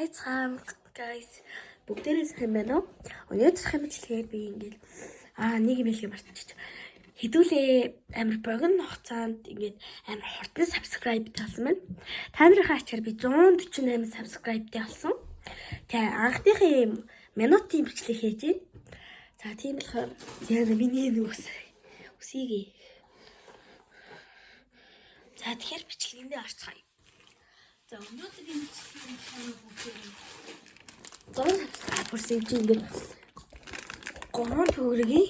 Guys, бүгдээрээ сайн байна уу? Өнөөдөр хэмжлэгээр би ингээд нэг юм хэлхий мартчих. Хэдүүлээ амар богино хугацаанд ингээд амар хурдан subscribe талсан байна. Та нарын ачаар би 148 subscribe-тэй болсон. Тэгээ анхныхын минутын бичлэг хийж байна. За тийм болохоор яа миний үсийг. За тэгэхээр бичлэгэндээ орцгоё. За өнөөдрийн бичлэгийн subscribers ингээд 3 төгрөгийн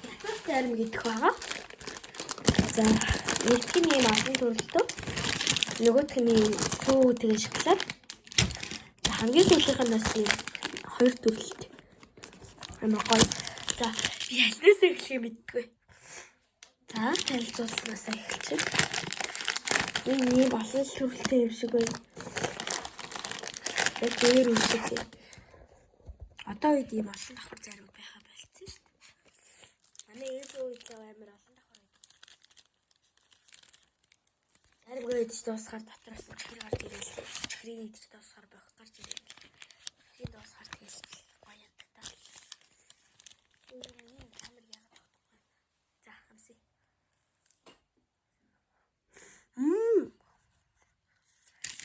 ятгах зарим гэдэг байгаа. За нэг нь юм олон төрөлтөө нөгөөх нь сүү тэгээ шоколад. Хамгийн сүүлийнх нь бас 2 төрөлт. Амар гоё. За би алнаас эхлэхээ мэдгүй. За танилцуулснаас эхэлчихэ. Энэ ийм олон төрөлтэй юм шиг байна. Яг дээр үстэй. Одоо үед ийм олон давхар зарим байхаа болцсон шүү дээ. Манай ээжөө үед амар олон давхар байдаг. Зарим гээд ч дуусахаар дотроос чихэр гарч ирэл. Чихрийн идэж дуусахаар байх гарч ирэл. Чихрийн дуусахаар тэгэл гоё яддаг та. Энэ камер яагаад тогтохгүй. За хамсаа.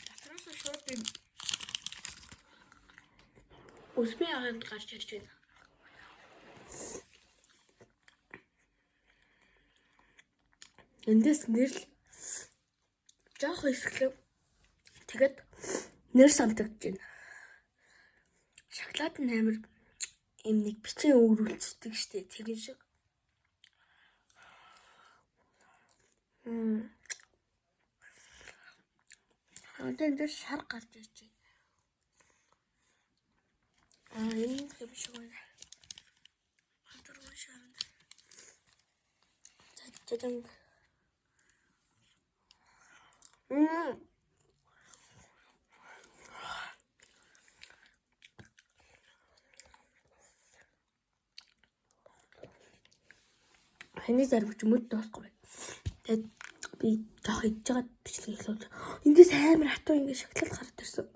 Дотроос шууд юм. Усбий аганд гарч ирж байна. Эндээс нэрл жоох хэсгэлэг тэгэд нэр самтагдж байна. Шоколад нь амар юм нэг бичээ өөрүүлцдэг штэ тэрэн шиг. Эндээс шар гарч ирж байна. Энэ хэв шиг байна. Хатаргүй шарна. Цаатан. Ханы зарвч мөд дуусахгүй. Тэгээд би жоох идж байгаа бичлэг эхлүүлж. Эндээс амар хатуу ингэ шоколад гараад ирсэн.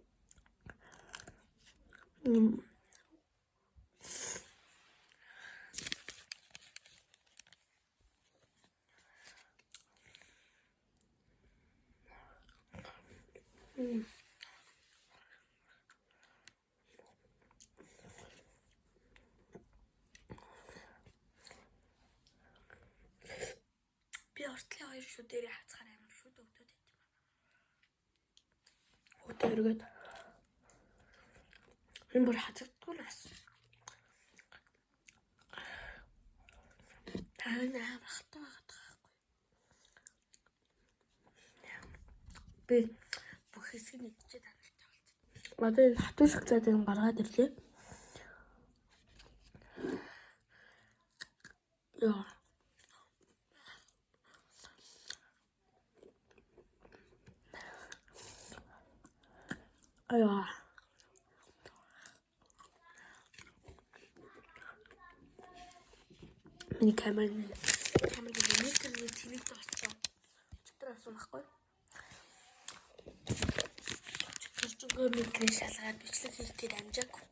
Би ортлын 2 шүд дээрээ хацгаар амар шүд өгдөд байт. Хөтөө өргөд. Энэ бүр хацагдгүй л бас. Таана бахтаа байгаа байхгүй. Би бүх хэсгийг нэгчээ танилцуулсан. Одоо энэ хатуу шоколадыг гаргаад ирлээ. Яа. Аяа. Миний камерын метрний телевиз тоостой. Дотор авсан байхгүй. Чөтгөр метрийн шалгаад бичлэг хийхдээ амжаагүй.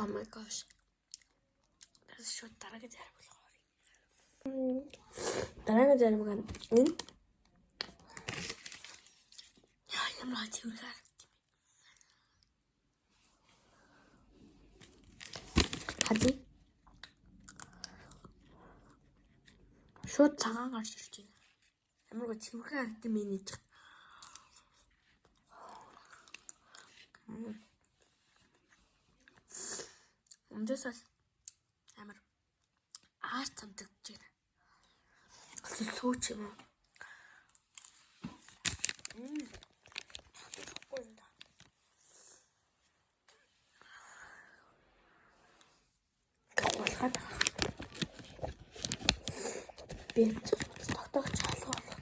Oh my gosh. Das ist schon дараагийн зарим болохоор. Дараагийн зарим гэн энэ. Яа, ямар хэвээр харагдав. Хади. Шууд цагаан гарч ирж байна. Ямар гоо цэвэрхэн харагдав миний ч. Эндээс амар арт самтагдж байна. Сүүч юм уу? Болоход. Би тогтоогч халах болох.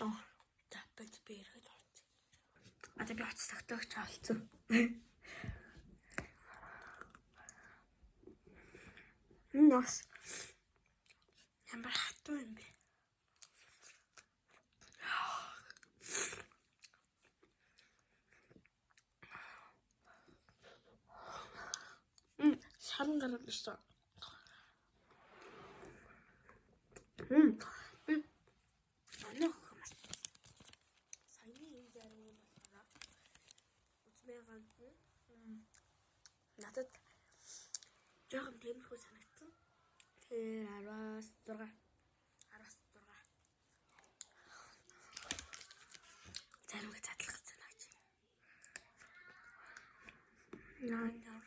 За би ирэхэд орц. Одоо би оц тогтоогч олцсон. Нас ямар хатуу юм бэ? Шаран гараад ирсэн. Анах хүмүүс. Саяны энэ зарим юм болохоор үзмээгаанд надад жоохон темирхүү санагдсан. Тэгэхээр 16. Зарим их задлах гэсэн гэж. Яа.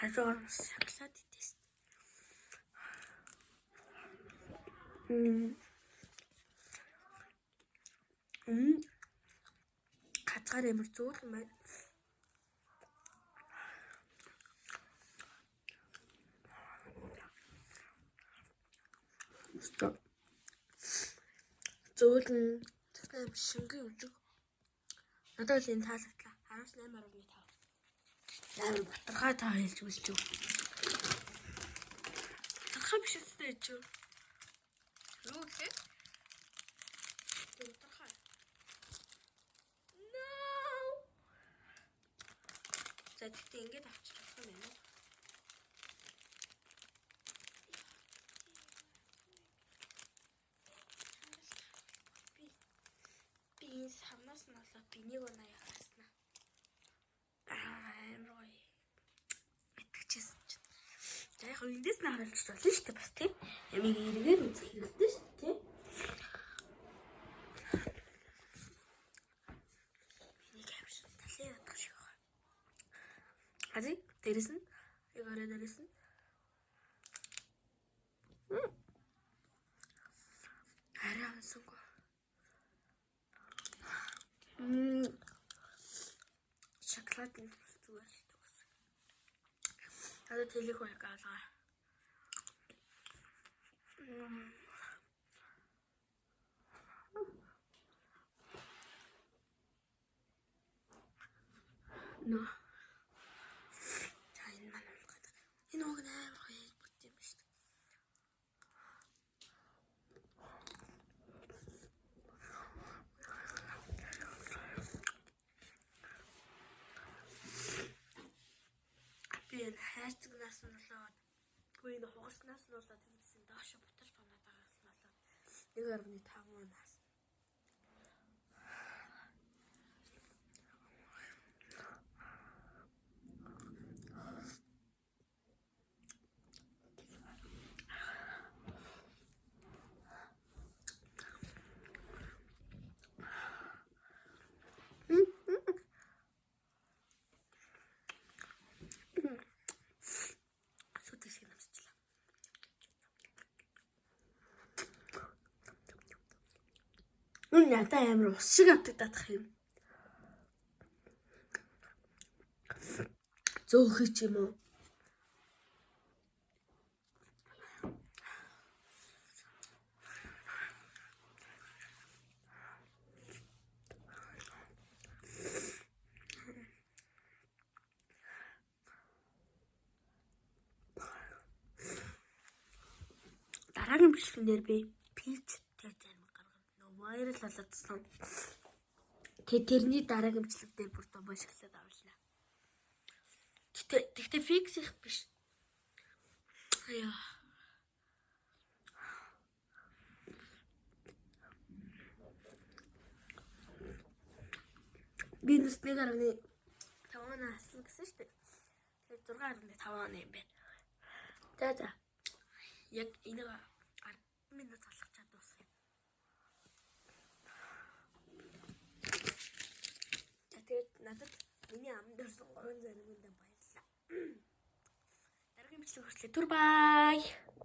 Хажуугаар шоколад идэс. Хацгаар ямар зөөлөн байна. Зөөлөн зөвхөн шингэн үжиг. Надад л энэ таалагдлаа. 18.5. Амар батархай таа хэлж үлчүү. Батархай биш үстэй ч юу. Юу гэх? Батархай. No. За тэгтээ ингэж авчиж болох юм байна уу? Би самнаас нь болоод бинийг оноо ягаснаа. Яг эндээс нь харуулж болно шүү дээ бас тийм. Ямиг эргээр үзэх хэрэгтэй шүү дээ тийм. Миний камер талын ядах шиг байна. Хази дээрэс нь ягаараа дээрэс нь. Арай амсангүй. Шоколад нь зүгээр л төгс. Одоо тэлэх байх гаалгаа. Но. За энэ маань болгоод. Энэ уг амар гоё бүт юм шүү дээ. Би энэ хайцагнаас нь болоод буй энэ хугаснаас нь болоод ингэсэн доош бутаж тунаад байгаас нь болоод 1.5 онаас. Надад амар ус шиг авдагдах юм. Зөөхий ч юм уу. Дараагийн бичлэгнээр би пич вайрал болоодсон. Тэрний дараагийн бичлэг дээр бүр томоош эхлээд авлаа. Тэгтээ фикс их биш. Аяа. Минус 1.5 ассан гэсэн шүү дээ. Тэгээд 6.5 юм байна. За. Яг энийг 10 минут алхах чад дуусгая. Тэгээд надад миний амд дөрсөн 3 зарим юм За түр бай.